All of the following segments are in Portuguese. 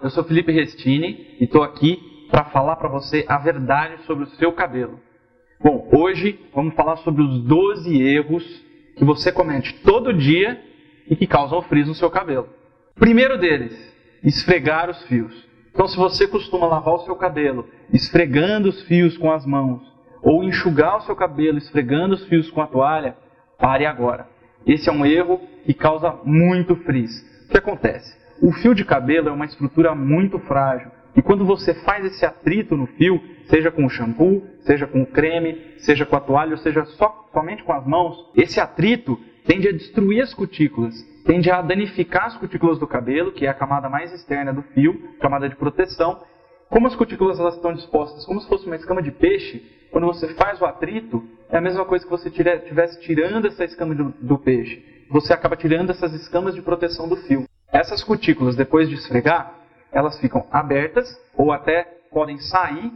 eu sou Felipe Restini e estou aqui para falar para você a verdade sobre o seu cabelo. Bom, hoje vamos falar sobre os 12 erros que você comete todo dia e que causam frizz no seu cabelo. Primeiro deles, esfregar os fios. Então, se você costuma lavar o seu cabelo esfregando os fios com as mãos ou enxugar o seu cabelo esfregando os fios com a toalha, pare agora. Esse é um erro que causa muito frizz. O que acontece? O fio de cabelo é uma estrutura muito frágil. E quando você faz esse atrito no fio, seja com o shampoo, seja com o creme, seja com a toalha, ou seja somente com as mãos, esse atrito tende a destruir as cutículas, tende a danificar as cutículas do cabelo, que é a camada mais externa do fio, camada de proteção. Como as cutículas elas estão dispostas como se fosse uma escama de peixe, quando você faz o atrito, é a mesma coisa que você estivesse tirando essa escama do peixe. Você acaba tirando essas escamas de proteção do fio. Essas cutículas, depois de esfregar, elas ficam abertas ou até podem sair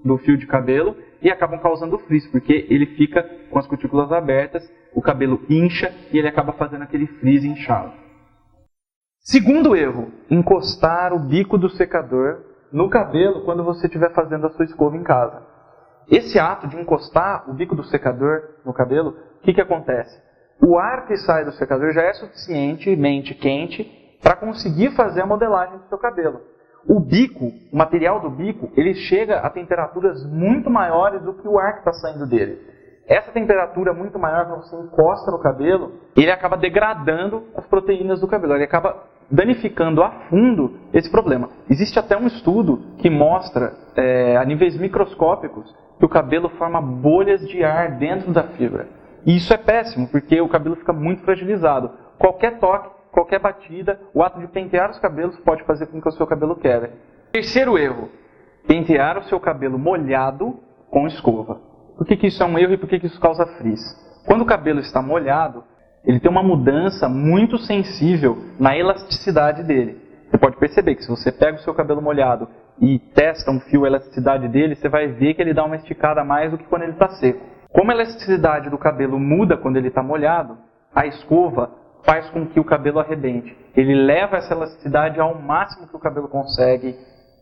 do fio de cabelo e acabam causando frizz, porque ele fica com as cutículas abertas, o cabelo incha e ele acaba fazendo aquele frizz inchado. Segundo erro, encostar o bico do secador no cabelo quando você estiver fazendo a sua escova em casa. Esse ato de encostar o bico do secador no cabelo, o que acontece? O ar que sai do secador já é suficientemente quente para conseguir fazer a modelagem do seu cabelo. O bico, o material do bico, ele chega a temperaturas muito maiores do que o ar que está saindo dele. Essa temperatura muito maior, quando você encosta no cabelo, ele acaba degradando as proteínas do cabelo, ele acaba danificando a fundo esse problema. Existe até um estudo que mostra, a níveis microscópicos, que o cabelo forma bolhas de ar dentro da fibra. E isso é péssimo, porque o cabelo fica muito fragilizado. Qualquer toque, qualquer batida, o ato de pentear os cabelos pode fazer com que o seu cabelo quebre. Terceiro erro, pentear o seu cabelo molhado com escova. Por que isso é um erro e por que isso causa frizz? Quando o cabelo está molhado, ele tem uma mudança muito sensível na elasticidade dele. Você pode perceber que se você pega o seu cabelo molhado e testa um fio, a elasticidade dele, você vai ver que ele dá uma esticada a mais do que quando ele está seco. Como a elasticidade do cabelo muda quando ele está molhado, a escova faz com que o cabelo arrebente. Ele leva essa elasticidade ao máximo que o cabelo consegue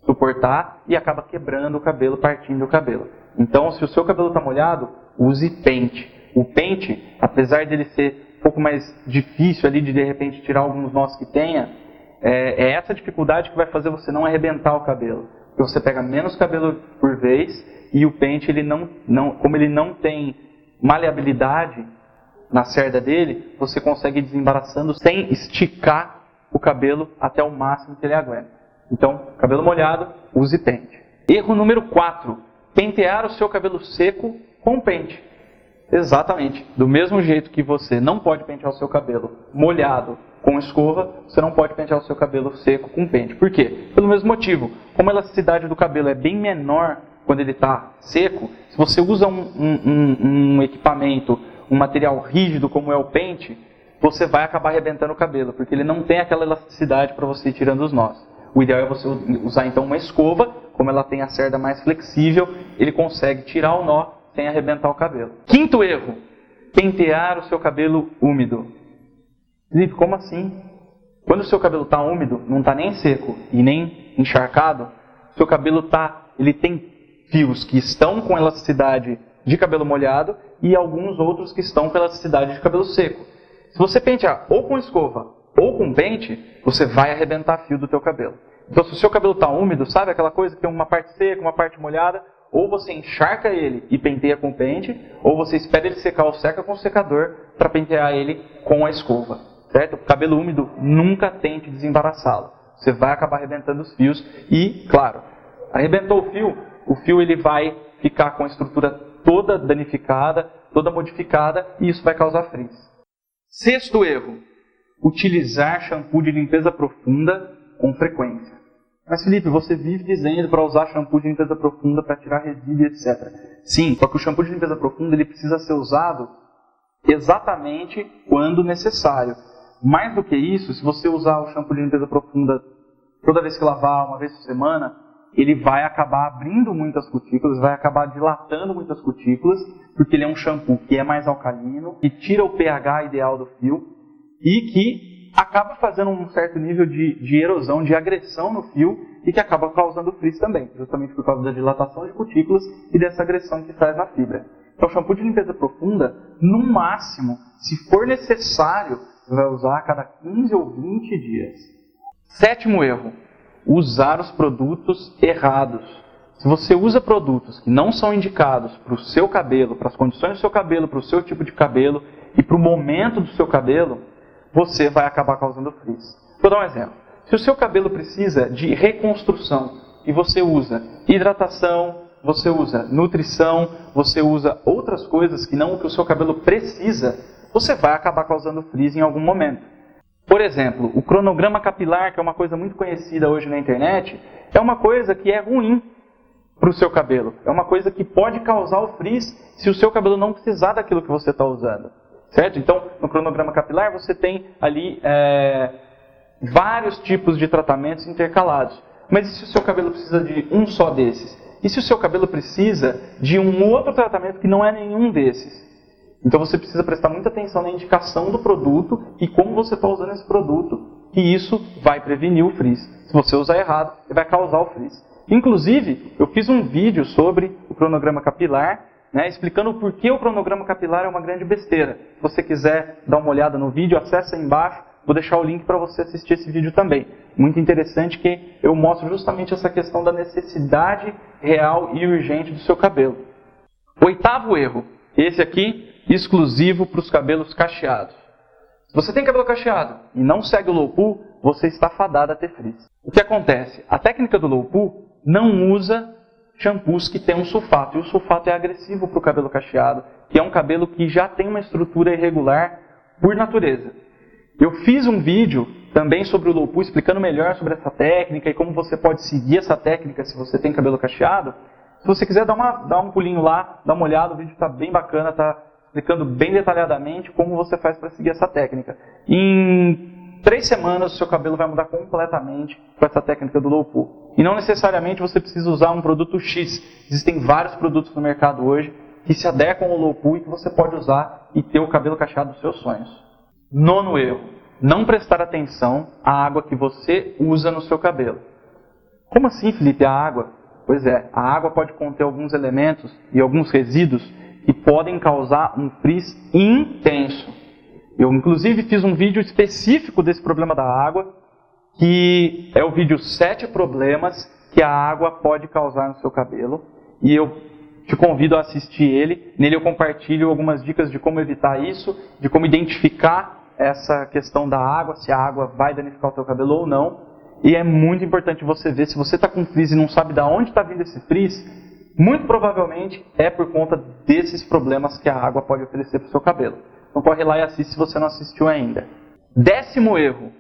suportar e acaba quebrando o cabelo, partindo o cabelo. Então, se o seu cabelo está molhado, use pente. O pente, apesar dele ser um pouco mais difícil ali de repente tirar alguns nós que tenha, é essa dificuldade que vai fazer você não arrebentar o cabelo. Porque você pega menos cabelo por vez e o pente, como ele não tem maleabilidade na cerda dele, você consegue ir desembaraçando sem esticar o cabelo até o máximo que ele aguenta. Então, cabelo molhado, use pente. Erro número 4. Pentear o seu cabelo seco com pente. Exatamente. Do mesmo jeito que você não pode pentear o seu cabelo molhado com escova, você não pode pentear o seu cabelo seco com pente. Por quê? Pelo mesmo motivo. Como a elasticidade do cabelo é bem menor quando ele está seco, se você usa um equipamento, um material rígido como é o pente, você vai acabar arrebentando o cabelo, porque ele não tem aquela elasticidade para você ir tirando os nós. O ideal é você usar então uma escova, como ela tem a cerda mais flexível, ele consegue tirar o nó sem arrebentar o cabelo. Quinto erro, pentear o seu cabelo úmido. Felipe, como assim? Quando o seu cabelo está úmido, não está nem seco e nem encharcado, o seu cabelo ele tem fios que estão com elasticidade de cabelo molhado e alguns outros que estão com elasticidade de cabelo seco. Se você pentear ou com escova ou com pente, você vai arrebentar fio do teu cabelo. Então, se o seu cabelo está úmido, sabe aquela coisa que tem uma parte seca, uma parte molhada, ou você encharca ele e penteia com pente, ou você espera ele secar ou seca com o secador para pentear ele com a escova. Certo? O cabelo úmido, nunca tente desembaraçá-lo. Você vai acabar arrebentando os fios e, claro, arrebentou o fio ele vai ficar com a estrutura toda danificada, toda modificada, e isso vai causar frizz. Sexto erro, utilizar shampoo de limpeza profunda com frequência. Mas Felipe, você vive dizendo para usar shampoo de limpeza profunda para tirar resíduo, etc. Sim, só que o shampoo de limpeza profunda ele precisa ser usado exatamente quando necessário. Mais do que isso, se você usar o shampoo de limpeza profunda toda vez que lavar, uma vez por semana, ele vai acabar abrindo muitas cutículas, vai acabar dilatando muitas cutículas, porque ele é um shampoo que é mais alcalino, que tira o pH ideal do fio e que acaba fazendo um certo nível de erosão, de agressão no fio e que acaba causando frizz também, justamente por causa da dilatação de cutículas e dessa agressão que faz na fibra. Então, shampoo de limpeza profunda, no máximo, se for necessário, você vai usar a cada 15 ou 20 dias. 7º erro, usar os produtos errados. Se você usa produtos que não são indicados para o seu cabelo, para as condições do seu cabelo, para o seu tipo de cabelo e para o momento do seu cabelo, você vai acabar causando frizz. Vou dar um exemplo. Se o seu cabelo precisa de reconstrução e você usa hidratação, você usa nutrição, você usa outras coisas que não o que o seu cabelo precisa, você vai acabar causando frizz em algum momento. Por exemplo, o cronograma capilar, que é uma coisa muito conhecida hoje na internet, é uma coisa que é ruim para o seu cabelo. É uma coisa que pode causar o frizz se o seu cabelo não precisar daquilo que você está usando. Certo? Então, no cronograma capilar, você tem ali vários tipos de tratamentos intercalados. Mas e se o seu cabelo precisa de um só desses? E se o seu cabelo precisa de um outro tratamento que não é nenhum desses? Então você precisa prestar muita atenção na indicação do produto e como você está usando esse produto. E isso vai prevenir o frizz. Se você usar errado, vai causar o frizz. Inclusive, eu fiz um vídeo sobre o cronograma capilar, explicando por que o cronograma capilar é uma grande besteira. Se você quiser dar uma olhada no vídeo, acessa aí embaixo. Vou deixar o link para você assistir esse vídeo também. Muito interessante que eu mostro justamente essa questão da necessidade real e urgente do seu cabelo. 8º erro. Esse aqui, exclusivo para os cabelos cacheados. Se você tem cabelo cacheado e não segue o low poo, você está fadado a ter frizz. O que acontece? A técnica do low poo não usa shampoos que tem um sulfato. E o sulfato é agressivo para o cabelo cacheado, que é um cabelo que já tem uma estrutura irregular por natureza. Eu fiz um vídeo também sobre o low poo, explicando melhor sobre essa técnica e como você pode seguir essa técnica se você tem cabelo cacheado. Se você quiser dar um pulinho lá, dar uma olhada, o vídeo está bem bacana, está explicando bem detalhadamente como você faz para seguir essa técnica. Em 3 semanas o seu cabelo vai mudar completamente com essa técnica do low poo. E não necessariamente você precisa usar um produto X. Existem vários produtos no mercado hoje que se adequam ao low poo e que você pode usar e ter o cabelo cacheado dos seus sonhos. 9º erro, não prestar atenção à água que você usa no seu cabelo. Como assim, Felipe, a água? Pois é, a água pode conter alguns elementos e alguns resíduos que podem causar um frizz intenso. Eu, inclusive, fiz um vídeo específico desse problema da água, que é o vídeo 7 problemas que a água pode causar no seu cabelo. E eu te convido a assistir ele. Nele eu compartilho algumas dicas de como evitar isso, de como identificar essa questão da água, se a água vai danificar o teu cabelo ou não. E é muito importante você ver, se você está com frizz e não sabe de onde está vindo esse frizz, muito provavelmente é por conta desses problemas que a água pode oferecer para o seu cabelo. Então corre lá e assiste se você não assistiu ainda. 10º erro,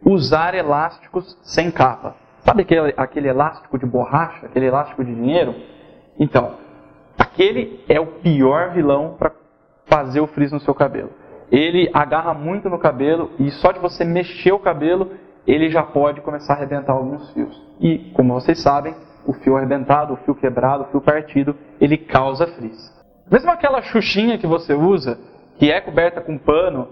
usar elásticos sem capa. Sabe aquele elástico de borracha, aquele elástico de dinheiro? Então, aquele é o pior vilão para fazer o frizz no seu cabelo. Ele agarra muito no cabelo e só de você mexer o cabelo, ele já pode começar a arrebentar alguns fios. E, como vocês sabem, o fio arrebentado, o fio quebrado, o fio partido, ele causa frizz. Mesmo aquela xuxinha que você usa, que é coberta com pano,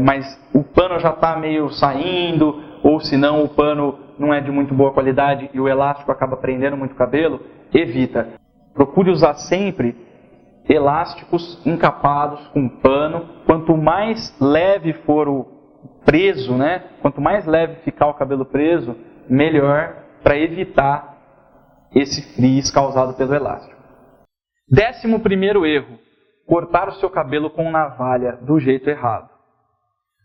mas o pano já está meio saindo, ou se não o pano não é de muito boa qualidade e o elástico acaba prendendo muito o cabelo, evita. Procure usar sempre elásticos encapados com pano. Quanto mais leve for o preso, quanto mais leve ficar o cabelo preso, melhor para evitar esse frizz causado pelo elástico. 11º erro, cortar o seu cabelo com navalha do jeito errado.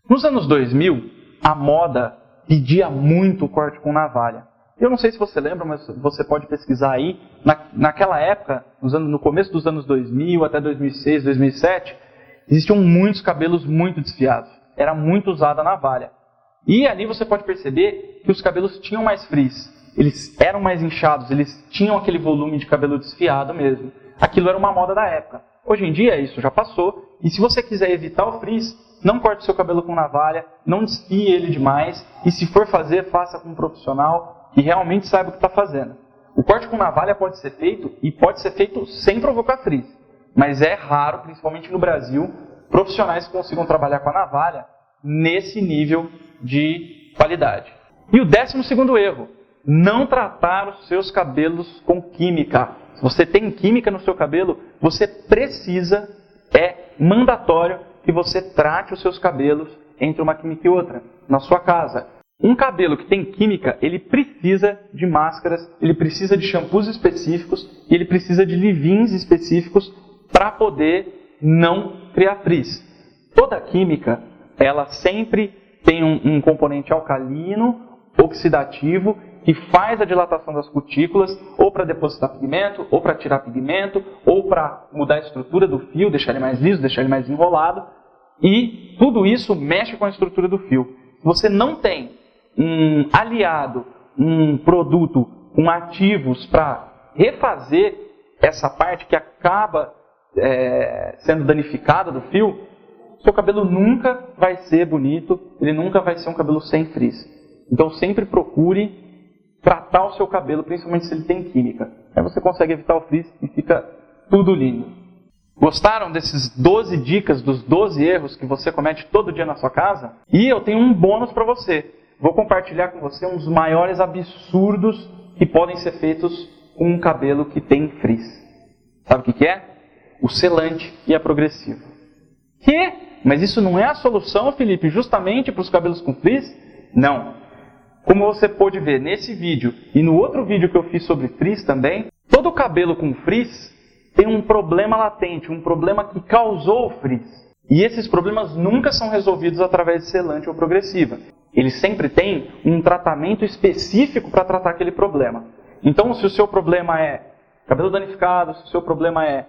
Nos anos 2000, a moda pedia muito o corte com navalha. Eu não sei se você lembra, mas você pode pesquisar aí. Naquela época, no começo dos anos 2000 até 2006, 2007, existiam muitos cabelos muito desfiados. Era muito usada a navalha. E ali você pode perceber que os cabelos tinham mais frizz. Eles eram mais inchados, eles tinham aquele volume de cabelo desfiado mesmo. Aquilo era uma moda da época. Hoje em dia isso já passou. E se você quiser evitar o frizz, não corte seu cabelo com navalha, não desfie ele demais. E se for fazer, faça com um profissional que realmente saiba o que está fazendo. O corte com navalha pode ser feito e pode ser feito sem provocar frizz. Mas é raro, principalmente no Brasil, profissionais que consigam trabalhar com a navalha nesse nível de qualidade. E o 12º erro, não tratar os seus cabelos com química. Se você tem química no seu cabelo, você precisa, é mandatório que você trate os seus cabelos entre uma química e outra, na sua casa. Um cabelo que tem química, ele precisa de máscaras, ele precisa de shampoos específicos e ele precisa de leave-ins específicos para poder não criar frizz. Toda química, ela sempre tem um componente alcalino, oxidativo, que faz a dilatação das cutículas, ou para depositar pigmento, ou para tirar pigmento, ou para mudar a estrutura do fio, deixar ele mais liso, deixar ele mais enrolado. E tudo isso mexe com a estrutura do fio. Se você não tem um aliado, um produto com ativos para refazer essa parte que acaba sendo danificada do fio, seu cabelo nunca vai ser bonito, ele nunca vai ser um cabelo sem frizz. Então sempre procure tratar o seu cabelo, principalmente se ele tem química. Aí você consegue evitar o frizz e fica tudo lindo. Gostaram desses 12 dicas dos 12 erros que você comete todo dia na sua casa? E eu tenho um bônus para você. Vou compartilhar com você um dos maiores absurdos que podem ser feitos com um cabelo que tem frizz. Sabe o que é? O selante e a progressiva. Que? Mas isso não é a solução, Felipe, justamente para os cabelos com frizz? Não. Como você pôde ver nesse vídeo e no outro vídeo que eu fiz sobre frizz também, todo cabelo com frizz tem um problema latente, um problema que causou o frizz. E esses problemas nunca são resolvidos através de selante ou progressiva. Eles sempre têm um tratamento específico para tratar aquele problema. Então, se o seu problema é cabelo danificado, se o seu problema é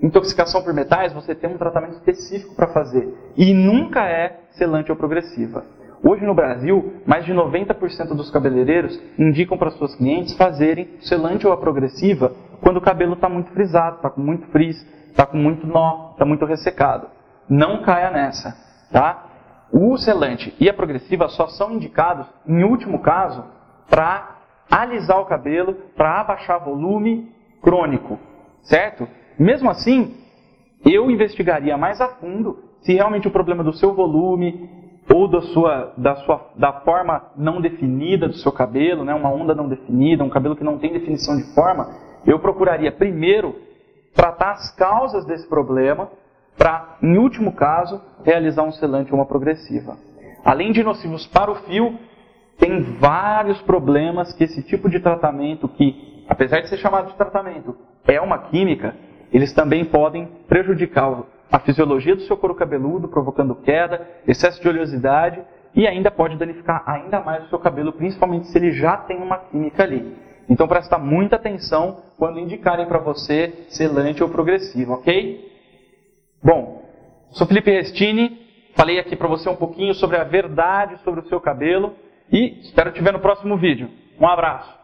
intoxicação por metais, você tem um tratamento específico para fazer. E nunca é selante ou progressiva. Hoje no Brasil, mais de 90% dos cabeleireiros indicam para suas clientes fazerem selante ou a progressiva quando o cabelo está muito frisado, está com muito frizz, está com muito nó, está muito ressecado. Não caia nessa, tá? O selante e a progressiva só são indicados, em último caso, para alisar o cabelo, para abaixar volume crônico, certo? Mesmo assim, eu investigaria mais a fundo se realmente o problema do seu volume ou da forma não definida do seu cabelo, né, uma onda não definida, um cabelo que não tem definição de forma, eu procuraria primeiro tratar as causas desse problema para, em último caso, realizar um selante ou uma progressiva. Além de nocivos para o fio, tem vários problemas que esse tipo de tratamento, que apesar de ser chamado de tratamento, é uma química, eles também podem prejudicar a fisiologia do seu couro cabeludo, provocando queda, excesso de oleosidade e ainda pode danificar ainda mais o seu cabelo, principalmente se ele já tem uma química ali. Então presta muita atenção quando indicarem para você selante ou progressivo, ok? Bom, sou Felipe Restini, falei aqui para você um pouquinho sobre a verdade sobre o seu cabelo e espero te ver no próximo vídeo. Um abraço!